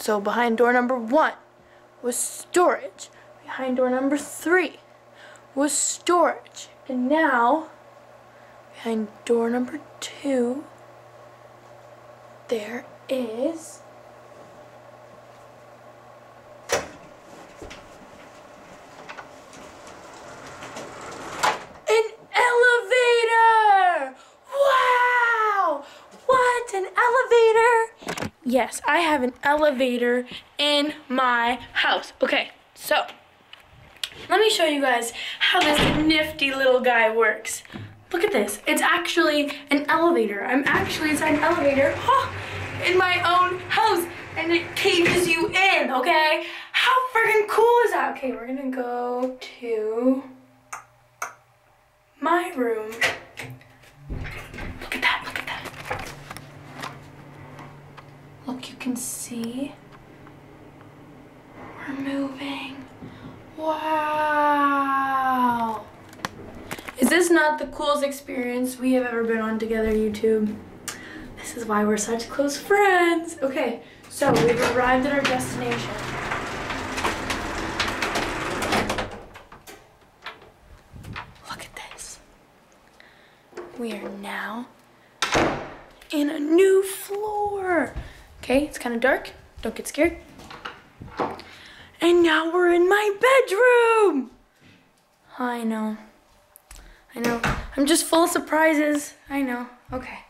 So behind door number 1 was storage. Behind door number 3 was storage. And now, behind door number 2, there is an elevator! Wow! What? An elevator? Yes, I have an elevator in my house. Okay, so let me show you guys how this nifty little guy works. Look at this. It's actually an elevator. I'm actually inside an elevator in my own house, and it cages you in, okay? How freaking cool is that? Okay, we're gonna go to my room. Look at that, look at that. Look, you can see we're moving. Wow. Is this not the coolest experience we have ever been on together, YouTube? This is why we're such close friends. Okay, so we've arrived at our destination. Look at this. We are now in a new floor. Okay, it's kind of dark. Don't get scared. And now we're in my bedroom. I know. I'm just full of surprises. I know. Okay.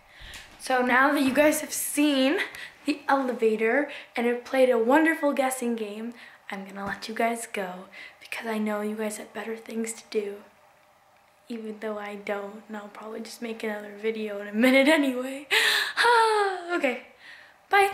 So now that you guys have seen the elevator and have played a wonderful guessing game, I'm gonna let you guys go because I know you guys have better things to do. Even though I don't, and I'll probably just make another video in a minute anyway. Okay. Bye.